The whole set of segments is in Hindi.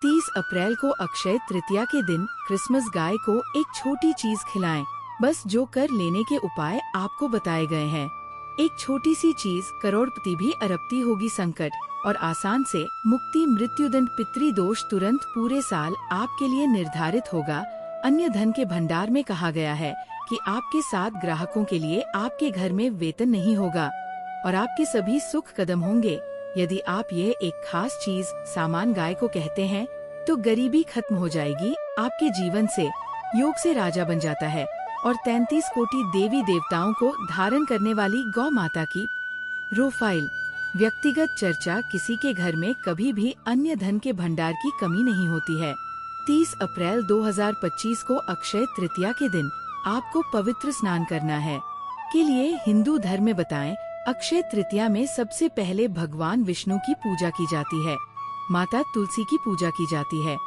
30 अप्रैल को अक्षय तृतीया के दिन क्रिसमस गाय को एक छोटी चीज खिलाएं। बस जो कर लेने के उपाय आपको बताए गए हैं। एक छोटी सी चीज करोड़पति भी अरबती होगी संकट और आसान से मुक्ति मृत्युदंड पितृदोष तुरंत पूरे साल आपके लिए निर्धारित होगा। अन्य धन के भंडार में कहा गया है कि आपके 7 ग्राहकों के लिए आपके घर में वेतन नहीं होगा और आपके सभी सुख कदम होंगे। यदि आप ये एक खास चीज सामान गाय को कहते हैं तो गरीबी खत्म हो जाएगी आपके जीवन से, योग से राजा बन जाता है और 33 कोटि देवी देवताओं को धारण करने वाली गौ माता की प्रोफाइल। व्यक्तिगत चर्चा किसी के घर में कभी भी अन्य धन के भंडार की कमी नहीं होती है। 30 अप्रैल 2025 को अक्षय तृतीया के दिन आपको पवित्र स्नान करना है। के लिए हिंदू धर्म में बताएं, अक्षय तृतीया में सबसे पहले भगवान विष्णु की पूजा की जाती है, माता तुलसी की पूजा की जाती है,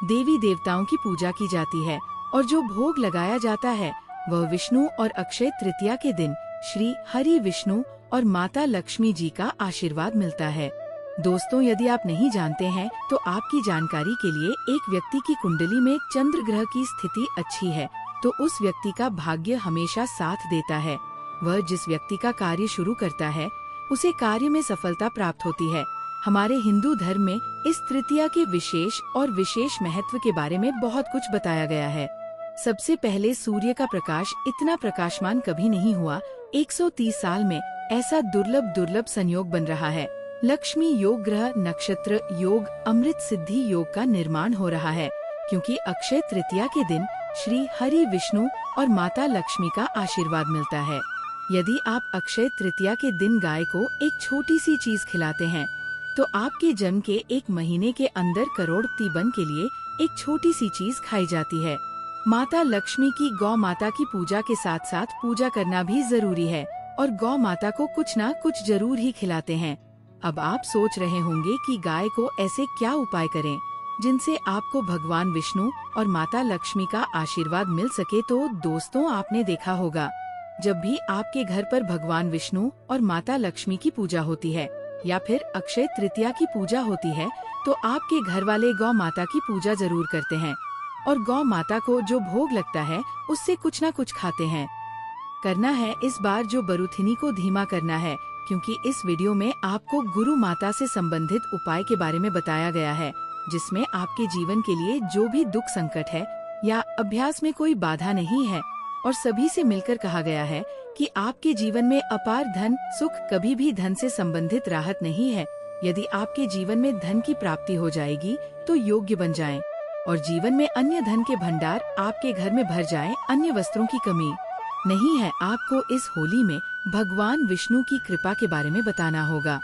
देवी देवताओं की पूजा की जाती है और जो भोग लगाया जाता है वह विष्णु और अक्षय तृतीया के दिन श्री हरि विष्णु और माता लक्ष्मी जी का आशीर्वाद मिलता है। दोस्तों, यदि आप नहीं जानते हैं तो आपकी जानकारी के लिए एक व्यक्ति की कुंडली में चंद्र ग्रह की स्थिति अच्छी है तो उस व्यक्ति का भाग्य हमेशा साथ देता है। वह जिस व्यक्ति का कार्य शुरू करता है उसे कार्य में सफलता प्राप्त होती है। हमारे हिंदू धर्म में इस तृतीया के विशेष और विशेष महत्व के बारे में बहुत कुछ बताया गया है। सबसे पहले सूर्य का प्रकाश इतना प्रकाशमान कभी नहीं हुआ। 130 साल में ऐसा दुर्लभ संयोग बन रहा है। लक्ष्मी योग ग्रह नक्षत्र योग अमृत सिद्धि योग का निर्माण हो रहा है क्योंकि अक्षय तृतीया के दिन श्री हरि विष्णु और माता लक्ष्मी का आशीर्वाद मिलता है। यदि आप अक्षय तृतीया के दिन गाय को एक छोटी सी चीज खिलाते हैं तो आपके जन्म के 1 महीने के अंदर करोड़पति बन के लिए एक छोटी सी चीज खाई जाती है। माता लक्ष्मी की गौ माता की पूजा के साथ साथ पूजा करना भी जरूरी है और गौ माता को कुछ न कुछ जरूर ही खिलाते हैं। अब आप सोच रहे होंगे कि गाय को ऐसे क्या उपाय करें जिनसे आपको भगवान विष्णु और माता लक्ष्मी का आशीर्वाद मिल सके। तो दोस्तों, आपने देखा होगा जब भी आपके घर पर भगवान विष्णु और माता लक्ष्मी की पूजा होती है या फिर अक्षय तृतीया की पूजा होती है तो आपके घर वाले गौ माता की पूजा जरूर करते हैं और गौ माता को जो भोग लगता है उससे कुछ न कुछ खाते हैं। करना है इस बार जो बरूथिनी को धीमा करना है क्योंकि इस वीडियो में आपको गुरु माता से संबंधित उपाय के बारे में बताया गया है जिसमें आपके जीवन के लिए जो भी दुख संकट है या अभ्यास में कोई बाधा नहीं है और सभी से मिलकर कहा गया है कि आपके जीवन में अपार धन सुख कभी भी धन से संबंधित राहत नहीं है। यदि आपके जीवन में धन की प्राप्ति हो जाएगी तो योग्य बन जाएं और जीवन में अन्य धन के भंडार आपके घर में भर जाएं, अन्य वस्त्रों की कमी नहीं है। आपको इस होली में भगवान विष्णु की कृपा के बारे में बताना होगा।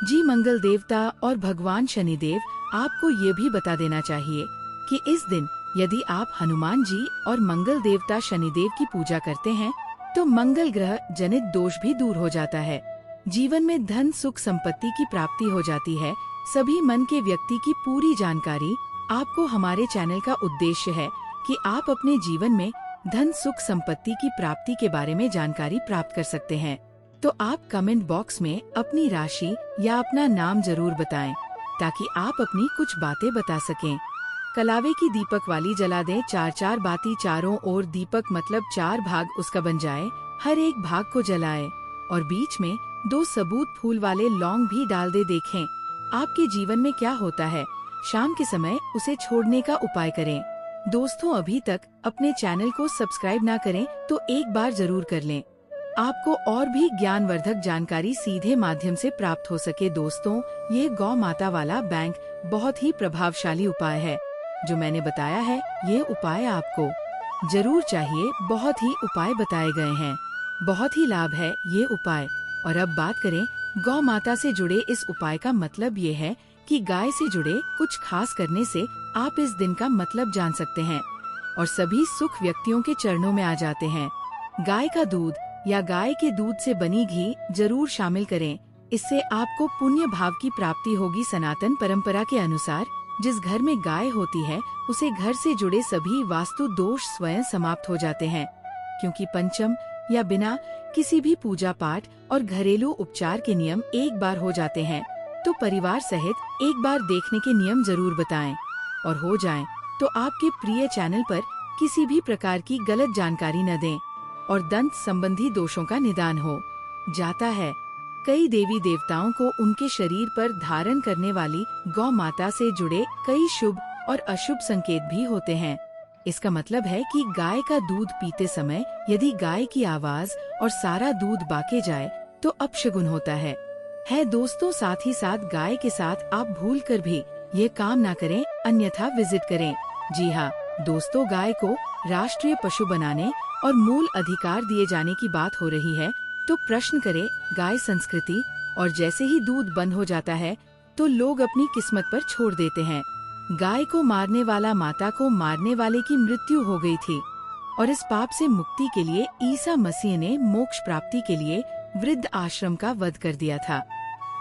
जी मंगल देवता और भगवान शनिदेव आपको ये भी बता देना चाहिए कि इस दिन यदि आप हनुमान जी और मंगल देवता शनिदेव की पूजा करते हैं तो मंगल ग्रह जनित दोष भी दूर हो जाता है। जीवन में धन सुख संपत्ति की प्राप्ति हो जाती है। सभी मन के व्यक्ति की पूरी जानकारी आपको हमारे चैनल का उद्देश्य है कि आप अपने जीवन में धन सुख संपत्ति की प्राप्ति के बारे में जानकारी प्राप्त कर सकते हैं। तो आप कमेंट बॉक्स में अपनी राशि या अपना नाम जरूर बताएं ताकि आप अपनी कुछ बातें बता सकें। कलावे की दीपक वाली जला दें 4-4 बाती चारों ओर दीपक मतलब 4 भाग उसका बन जाए। हर एक भाग को जलाएं और बीच में 2 सबूत फूल वाले लौंग भी डाल दे। देखें आपके जीवन में क्या होता है। शाम के समय उसे छोड़ने का उपाय करें। दोस्तों, अभी तक अपने चैनल को सब्सक्राइब ना करें तो एक बार जरूर कर लें, आपको और भी ज्ञानवर्धक जानकारी सीधे माध्यम से प्राप्त हो सके। दोस्तों, ये गौ माता वाला बैंक बहुत ही प्रभावशाली उपाय है जो मैंने बताया है। ये उपाय आपको जरूर चाहिए। बहुत ही उपाय बताए गए हैं, बहुत ही लाभ है ये उपाय। और अब बात करें गौ माता से जुड़े इस उपाय का मतलब ये है कि गाय से जुड़े कुछ खास करने से आप इस दिन का मतलब जान सकते हैं और सभी सुख व्यक्तियों के चरणों में आ जाते हैं। गाय का दूध या गाय के दूध से बनी घी जरूर शामिल करें। इससे आपको पुण्य भाव की प्राप्ति होगी। सनातन परंपरा के अनुसार जिस घर में गाय होती है उसे घर से जुड़े सभी वास्तु दोष स्वयं समाप्त हो जाते हैं क्योंकि पंचम या बिना किसी भी पूजा पाठ और घरेलू उपचार के नियम एक बार हो जाते हैं तो परिवार सहित एक बार देखने के नियम जरूर बताएं। और हो जाएं, तो आपके प्रिय चैनल पर किसी भी प्रकार की गलत जानकारी न दें और दंत संबंधी दोषों का निदान हो जाता है। कई देवी देवताओं को उनके शरीर पर धारण करने वाली गौ माता से जुड़े कई शुभ और अशुभ संकेत भी होते हैं। इसका मतलब है कि गाय का दूध पीते समय यदि गाय की आवाज और सारा दूध बाके जाए तो अपशगुन होता है। दोस्तों, साथ ही साथ गाय के साथ आप भूलकर भी ये काम ना करें, अन्यथा विजिट करें। जी हाँ दोस्तों, गाय को राष्ट्रीय पशु बनाने और मूल अधिकार दिए जाने की बात हो रही है तो प्रश्न करें गाय संस्कृति, और जैसे ही दूध बंद हो जाता है तो लोग अपनी किस्मत पर छोड़ देते हैं। गाय को मारने वाला माता को मारने वाले की मृत्यु हो गई थी और इस पाप से मुक्ति के लिए ईसा मसीह ने मोक्ष प्राप्ति के लिए वृद्ध आश्रम का वध कर दिया था।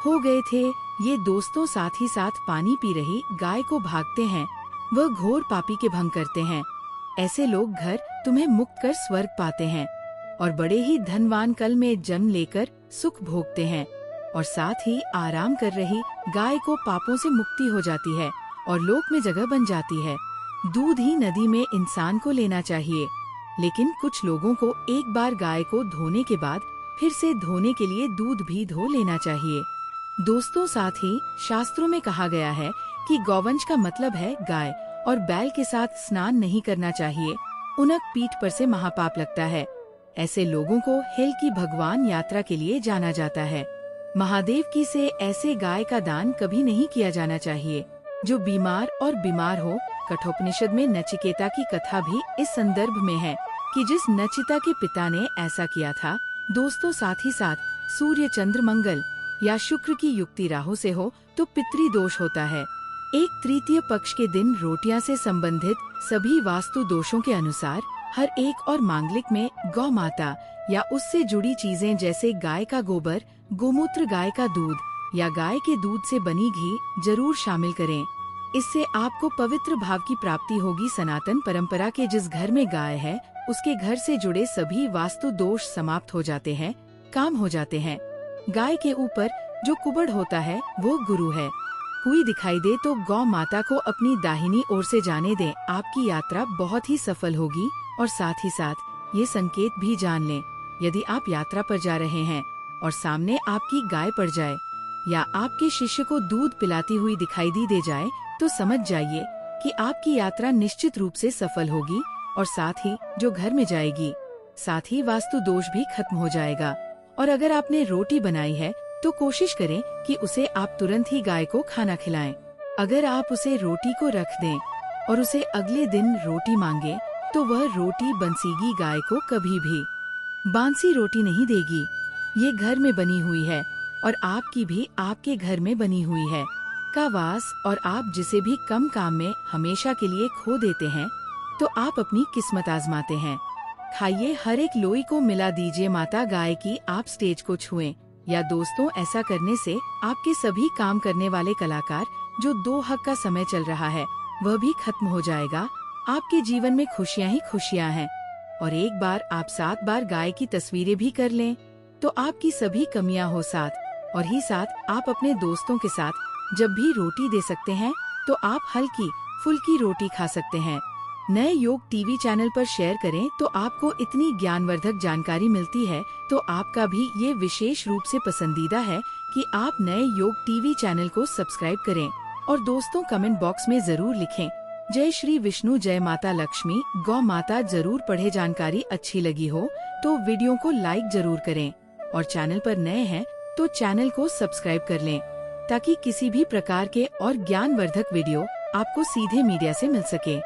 हो गए थे ये दोस्तों। साथ ही साथ पानी पी रही गाय को भागते हैं, वह घोर पापी के भंग करते हैं। ऐसे लोग घर तुम्हें मुक्त कर स्वर्ग पाते हैं और बड़े ही धनवान कल में जन्म लेकर सुख भोगते हैं। और साथ ही आराम कर रही गाय को पापों से मुक्ति हो जाती है और लोक में जगह बन जाती है। दूध ही नदी में इंसान को लेना चाहिए, लेकिन कुछ लोगों को एक बार गाय को धोने के बाद फिर से धोने के लिए दूध भी धो लेना चाहिए। दोस्तों, साथ ही शास्त्रों में कहा गया है कि गौवंश का मतलब है गाय, और बैल के साथ स्नान नहीं करना चाहिए, उनक पीठ पर से महापाप लगता है। ऐसे लोगों को हिल की भगवान यात्रा के लिए जाना जाता है। महादेव की से ऐसे गाय का दान कभी नहीं किया जाना चाहिए जो बीमार हो। कठोपनिषद में नचिकेता की कथा भी इस संदर्भ में है कि जिस नचिता के पिता ने ऐसा किया था। दोस्तों, साथ ही साथ सूर्य, चंद्र, मंगल या शुक्र की युक्ति राहु से हो तो पितृदोष होता है। एक तृतीय पक्ष के दिन रोटियां से संबंधित सभी वास्तु दोषों के अनुसार हर एक और मांगलिक में गौ माता या उससे जुड़ी चीजें जैसे गाय का गोबर, गोमूत्र, गाय का दूध या गाय के दूध से बनी घी जरूर शामिल करें। इससे आपको पवित्र भाव की प्राप्ति होगी। सनातन परंपरा के जिस घर में गाय है उसके घर से जुड़े सभी वास्तु दोष समाप्त हो जाते हैं, काम हो जाते हैं। गाय के ऊपर जो कुबड़ होता है वो गुरु है। कोई दिखाई दे तो गौ माता को अपनी दाहिनी ओर से जाने दें, आपकी यात्रा बहुत ही सफल होगी। और साथ ही साथ ये संकेत भी जान लें, यदि आप यात्रा पर जा रहे हैं और सामने आपकी गाय पड़ जाए या आपके शिष्य को दूध पिलाती हुई दिखाई दे जाए तो समझ जाइए कि आपकी यात्रा निश्चित रूप से सफल होगी और साथ ही जो घर में जाएगी, साथ ही वास्तु दोष भी खत्म हो जाएगा। और अगर आपने रोटी बनाई है तो कोशिश करें कि उसे आप तुरंत ही गाय को खाना खिलाएं। अगर आप उसे रोटी को रख दें और उसे अगले दिन रोटी मांगे तो वह रोटी बंसीगी गाय को कभी भी बांसी रोटी नहीं देगी। ये घर में बनी हुई है और आपकी भी आपके घर में बनी हुई है का वास, और आप जिसे भी कम काम में हमेशा के लिए खो देते हैं तो आप अपनी किस्मत आजमाते हैं। खाइए, हर एक लोई को मिला दीजिए माता गाय की, आप स्टेज को छुएं। या दोस्तों, ऐसा करने से आपके सभी काम करने वाले कलाकार जो 2 हक का समय चल रहा है वह भी खत्म हो जाएगा। आपके जीवन में खुशियां ही खुशियां हैं। और एक बार आप 7 बार गाय की तस्वीरें भी कर लें तो आपकी सभी कमियां हो साथ। और ही साथ आप अपने दोस्तों के साथ जब भी रोटी दे सकते हैं तो आप हल्की फुल्की रोटी खा सकते हैं। नए योग टीवी चैनल पर शेयर करें तो आपको इतनी ज्ञानवर्धक जानकारी मिलती है तो आपका भी ये विशेष रूप से पसंदीदा है कि आप नए योग टीवी चैनल को सब्सक्राइब करें। और दोस्तों, कमेंट बॉक्स में जरूर लिखें जय श्री विष्णु, जय माता लक्ष्मी, गौ माता जरूर पढ़े। जानकारी अच्छी लगी हो तो वीडियो को लाइक जरूर करें और चैनल पर नए हैं तो चैनल को सब्सक्राइब कर लें ताकि किसी भी प्रकार के और ज्ञानवर्धक वीडियो आपको सीधे मीडिया से मिल सके।